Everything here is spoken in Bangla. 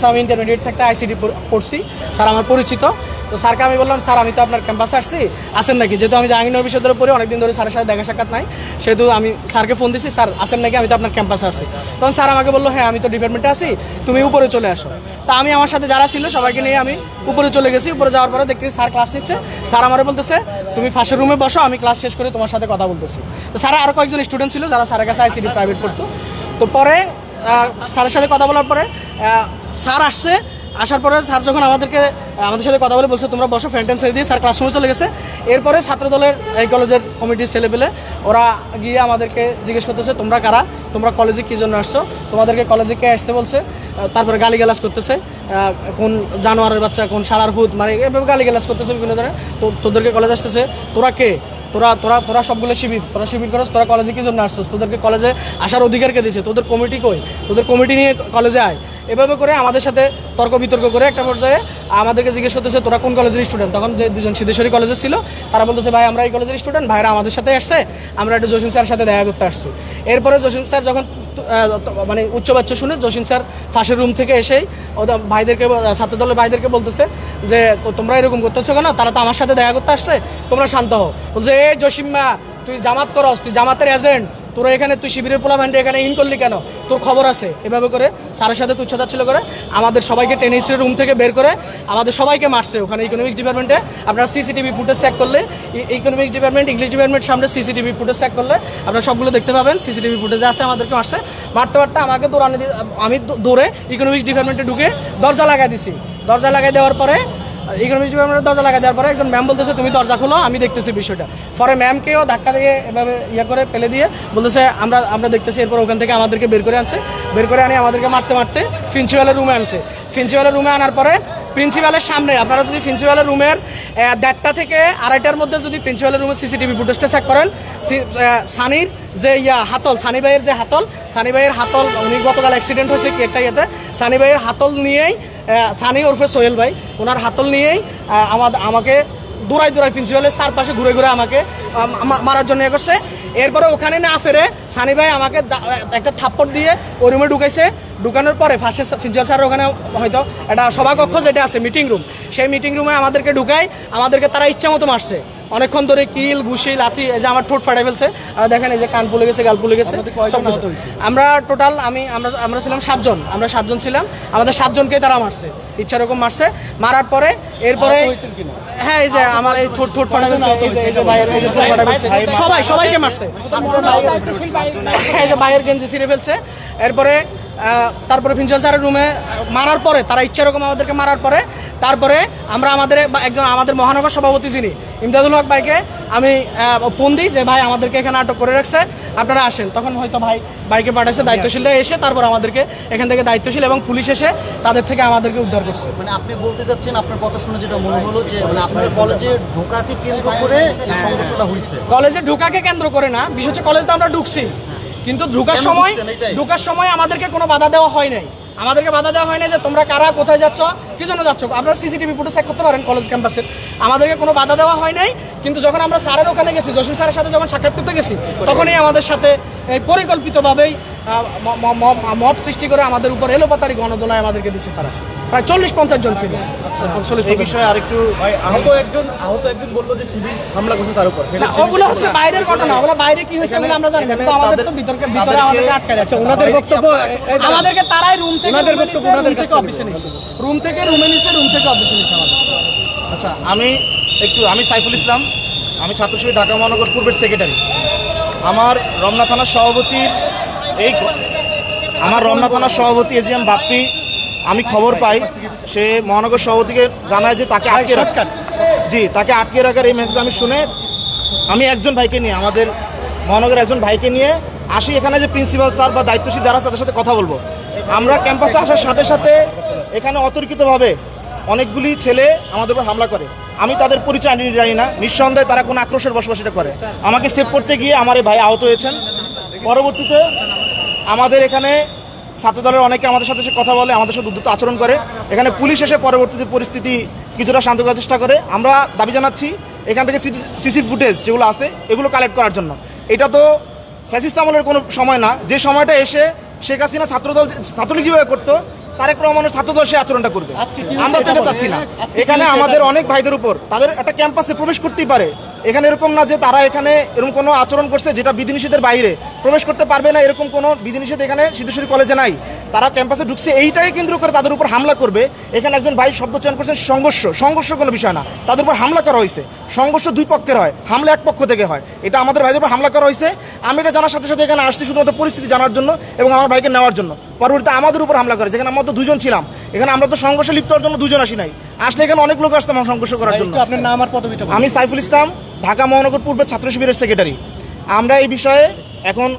আমি ইন্টারমিডিয়েট থাকতে আইসিটি পড়ছি, স্যার আমার পরিচিত। তো স্যারকে আমি বললাম, স্যার আমি তো আপনার ক্যাম্পাসে আসছি, আসেন নাকি? যেহেতু আমি জাহাঙ্গীরনগর বিশ্ববিদ্যালয়ে পড়ি, অনেকদিন ধরে স্যারের সাথে দেখা সাক্ষাৎ নাই, সেহেতু আমি স্যারকে ফোন দিছি, স্যার আসেন নাকি, আমি তো আপনার ক্যাম্পাসে আসছি। তখন স্যার আমাকে বললো, হ্যাঁ আমি তো ডিপার্টমেন্টে আছি, তুমি উপরে চলে আসো। তা আমি আমার সাথে যারা ছিল সবাইকে নিয়ে আমি উপরে চলে গেছি। উপরে যাওয়ার পরে দেখতেছি স্যার ক্লাস নিচ্ছে। স্যার আমারে বলতেছে, তুমি ফার্স্টের রুমে বসো, আমি ক্লাস শেষ করে তোমার সাথে কথা বলতেছি। তো স্যার আরও কয়েকজন স্টুডেন্ট ছিল যারা স্যারের কাছে আইসিটি প্রাইভেট পড়তো। তো পরে স্যারের সাথে কথা বলার পরে স্যার আসছে। আসার পরে স্যার যখন আমাদের সাথে কথা বলে বলছে তোমরা বসো, ফ্যান্টেন ছেড়ে দিয়ে স্যার ক্লাসরুমে চলে গেছে। এরপরে ছাত্রদলের এই কলেজের কমিটির ছেলেপেলে ওরা গিয়ে আমাদেরকে জিজ্ঞেস করতেছে, তোমরা কারা, তোমরা কলেজে কী জন্য আসছো, তোমাদেরকে কলেজে কে আসতে বলছে। তারপরে গালিগালাজ করতেছে, কোন জানোয়ারের বাচ্চা, কোন শালার ভূত, মানে এভাবে গালিগালাজ করতেছে বিভিন্ন ধরনের। তো তোদেরকে কলেজ আসতেছে, তোরা কে, তোরা সবগুলো শিবির, তোরা শিবির করছ, তোরা কলেজে কি জন্য আসছিস, তোদেরকে কলেজে আসার অধিকারকে দিয়েছে, তোদের কমিটি কই, তোদের কমিটি নিয়ে কলেজে আয়। এভাবে করে আমাদের সাথে তর্ক বিতর্ক করে একটা পর্যায়ে আমাদেরকে জিজ্ঞেস করতেছে তোরা কোন কলেজের স্টুডেন্ট। তখন যে দুজন সিদ্ধেশ্বরী কলেজে ছিল তারা বলতেছে, ভাই আমরা এই কলেজের স্টুডেন্ট, ভাইরা আমাদের সাথে আসছে, আমরা একটু জসিম স্যারের সাথে দেখা করতে আসছি। এরপরে জসিম স্যার যখন মানে উচ্চবাচ্য শুনে জসিম স্যার ফাঁসের রুম থেকে এসেই ওদের ভাইদেরকে, ছাত্রদলের ভাইদেরকে বলতেছে যে তোমরা এরকম করতেছো কেন, তারা তো আমার সাথে দেখা করতে আসছে, তোমরা শান্ত হও। বলছে, এই জসিম্মা তুই জামাত করস, তুই জামাতের এজেন্ট, তোরা এখানে তুই শিবিরের পোলা ভান্ডে এখানে ইন করলি কেন, তোর খবর আছে। এভাবে করে স্যারের সাথে তুচ্ছতাচ্ছিল্য করে আমাদের সবাইকে টেনিসের রুম থেকে বের করে আমাদের সবাইকে মারছে। ওখানে ইকোনমিক্স ডিপার্টমেন্টে আপনারা সিসিটিভি ফুটেজ চেক করলে, ইকোনমিক্স ডিপার্টমেন্ট, ইংলিশ ডিপার্টমেন্ট সামনে সিসিটিভি ফুটেজ চেক করলে আপনারা সবগুলো দেখতে পাবেন। সিসিটিভি ফুটেজে আছে আমাদেরকে মারছে। মারতে আমাকে দৌড়ানো দিয়ে আমি দৌড়ে ইকোনমিক্স ডিপার্টমেন্টে ঢুকে দরজা লাগাই দিছি। দরজা লাগাই দেওয়ার পরে ইকোনমিক্স ডিপার্টমেন্টের দরজা লাগাই দেওয়ার পরে একজন ম্যাম বলতেছে, তুমি দরজা খোলো, আমি দেখতেছি বিষয়টা। পরে ম্যামকেও ধাক্কা দিয়ে এভাবে করে ফেলে দিয়ে বলতেছে আমরা দেখতেছি। এরপর ওখান থেকে আমাদেরকে বের করে আনছে। বের করে আনি আমাদেরকে মারতে মারতে প্রিন্সিপালের রুমে আনছে। প্রিন্সিপালের রুমে আনার পরে প্রিন্সিপালের সামনে আপনারা যদি প্রিন্সিপালের রুমের 1:30 থেকে 2:30টার মধ্যে যদি প্রিন্সিপালের রুমে সিসিটিভি ফুটেজটা চেক করেন, সানির যে হাতল, সানি ভাইয়ের যে হাতল, সানি ভাইয়ের হাতল, উনি গতকাল অ্যাক্সিডেন্ট হয়েছে কি একটা ইয়েতে, সানি ভাইয়ের হাতল নিয়েই, সানি ওরফে সোহেল ভাই, ওনার হাতল নিয়েই আমাকে দৌড়াই প্রিন্সিপালের চারপাশে ঘুরে ঘুরে আমাকে মারার জন্য ইয়ে করছে। এরপরে ওখানে না ফেরে সানি ভাই আমাকে একটা থাপ্পড় দিয়ে ওই রুমে ঢুকাইছে। ঢুকানোর পরে ফার্স্টে প্রিন্সিপাল স্যার ওখানে হয়তো একটা সভাকক্ষ যেটা আছে মিটিং রুম, সেই মিটিং রুমে আমাদেরকে ঢুকাই, আমাদেরকে তারা ইচ্ছা মতো মারছে অনেকক্ষণ ধরে, কিল ঘুষি লাথি। এই যে আমার ঠোঁট ফাটাই ফেলছে, দেখেন এই যে কান ফুলে গেছে, গাল ফুলে গেছে। আমরা টোটাল আমরা ছিলাম 7 জন, আমরা 7 জন ছিলাম, আমাদের 7 জনকে তারা মারছে, ইচ্ছা রকম মারছে। মারার পরে এরপরে হ্যাঁ এই যে আমার এই ঠোঁট ফাটা ফেলছে, এই যে বাইরের এই যে ঠোঁট ফাটা ফেলছে, সবাইকে মারছে, এই যে বাইরের গেঞ্জি ছিঁড়ে ফেলছে। এরপরে তারপরে প্রিন্সিপাল স্যারের রুমে মারার পরে তারা ইচ্ছা রকম আমাদেরকে মারার পরে তারপরে আমাদের মহানগর সভাপতি যিনি ইমদাদুল হক ভাইকে আমি ফোন দিই যে ভাই আমাদেরকে এখানে আটক করে রাখছে, আপনারা আসেন। তখন হয়তো ভাইকে পাঠাচ্ছে, দায়িত্বশীলরা এসে তারপর আমাদেরকে এখান থেকে দায়িত্বশীল এবং পুলিশ এসে তাদের থেকে আমাদেরকে উদ্ধার করছে। মানে আপনি বলতে চাচ্ছেন, আপনার কথা শুনে যেটা মনে হলো যে মানে আপনার কলেজে ঢোকাকে কেন্দ্র করে এই সংঘর্ষটা হয়েছে। কলেজে ঢোকাকে কেন্দ্র করে না, বিশেষ হচ্ছে কলেজে তো আমরা ঢুকছি, কিন্তু ঢোকার সময় আমাদেরকে কোনো বাধা দেওয়া হয় নাই। আমাদেরকে বাধা দেওয়া হয় না যে তোমরা কারা, কোথায় যাচ্ছ, কি জন্য যাচ্ছ, আপনারা সিসিটিভি ফুটেজ চেক করতে পারেন কলেজ ক্যাম্পাসের। আমাদেরকে কোনো বাধা দেওয়া হয় নাই। কিন্তু যখন আমরা স্যারের ওখানে গেছি, জসিম স্যারের সাথে যখন সাক্ষাৎ করতে গেছি, তখনই আমাদের সাথে পরিকল্পিতভাবেই মব সৃষ্টি করে আমাদের উপর এলোপাতারি গণদোলায় আমাদেরকে দিচ্ছে তারা। প্রায় 40-50 জন ছিল। আচ্ছা, এই বিষয়ে আরেকটু আহত একজন বললো যে শিবির হামলা করছে তার উপর। ওগুলো হচ্ছে বাইরের ঘটনা, ওগুলো বাইরে কি হয়েছে আমরা জানি না, কিন্তু আমাদের তো ভিতরে আমাদেরকে আটকে রাখছে। ওনাদের বক্তব্য, আমাদেরকে তারাই রুম থেকে অফিসে নিয়েছে, রুম থেকে অফিসে নিয়েছে আমাদের। আচ্ছা, আমি সাইফুল ইসলাম, আমি ছাত্র শিবির ঢাকা মহানগর পূর্বের সেক্রেটারি। আমার রমনা থানার সভাপতি এজিএম বাপ্পি, আমি খবর পাই সে মহানগর সভাপতিকে জানায় যে তাকে আটকে রাখার এই মেসেজ আমি শুনে আমি একজন ভাইকে নিয়ে, আমাদের মহানগরের একজন ভাইকে নিয়ে আসি এখানে, যে প্রিন্সিপাল স্যার বা দায়িত্বশীল যারা তাদের সাথে কথা বলবো। আমরা ক্যাম্পাসে আসার সাথে সাথে এখানে অতর্কিতভাবে অনেকগুলি ছেলে আমাদের উপর হামলা করে। আমি তাদের পরিচয় জানি না, নিঃসন্দেহে তারা কোনো আক্রোশের বসবাসটা করে। আমাকে সেভ করতে গিয়ে আমার এই ভাই আহত হয়েছেন। পরবর্তীতে আমাদের এখানে ছাত্রদলের অনেকে আমাদের সাথে কথা বলে, আমাদের সাথে উদ্ধত আচরণ করে। এখানে পুলিশ এসে পরবর্তীতে পরিস্থিতি কিছুটা শান্ত করার চেষ্টা করে। আমরা দাবি জানাচ্ছি এখান থেকে সিসি ফুটেজ যেগুলো আছে এগুলো কালেক্ট করার জন্য। এটা তো ফ্যাসিস্ট আমলের কোনো সময় না, যে সময়টা এসে শেখ হাসিনা ছাত্রলীগ যেভাবে করতো তারেক রহমানের ছাত্রদল সে আচরণটা করবে। আজকে কি আমরা তো হয়েছে এটা এটা চাচ্ছি না। বলেন? আজকে কি এখানে হয়েছে আমাদের এটা অনেক ভাইদের উপর তাদের একটা ক্যাম্পাসে প্রবেশ করতেই পারে, এখানে এরকম না যে তারা এখানে এরকম কোনো আচরণ করছে যেটা বিধিনিষেধের বাইরে, প্রবেশ করতে পারবে না এরকম কোনো বিধিনিষেধ এখানে সিদ্ধেশ্বরী কলেজে নাই। তারা ক্যাম্পাসে ঢুকছে এইটাই কেন্দ্র করে তাদের উপর হামলা করবে। এখানে একজন ভাই শব্দ চয়ন করছেন সংঘর্ষ কোনো বিষয় না, তাদের উপর হামলা করা হয়েছে। সংঘর্ষ দুই পক্ষের হয়, হামলা এক পক্ষ থেকে হয়। এটা আমাদের ভাইদের উপর হামলা করা হয়েছে। আমি এটা জানার সাথে সাথে এখানে আসছি শুধুমাত্র পরিস্থিতি জানার জন্য এবং আমার ভাইকে নেওয়ার জন্য। পরবর্তীতে আমাদের উপর হামলা করে, যেখানে আমরা তো দুজন ছিলাম, এখানে আমরা তো সংঘর্ষে লিপ্ত হওয়ার জন্য দুজন আসি নাই, আসলে এখানে অনেক লোক আসতাম সংঘর্ষ করার জন্য। একটু আপনার নাম আর পদবিটা বলুন। আমি সাইফুল ইসলাম, ঢাকা মহানগর পূর্বের ছাত্র শিবিরের সেক্রেটারি। আমরা এই বিষয়ে এখন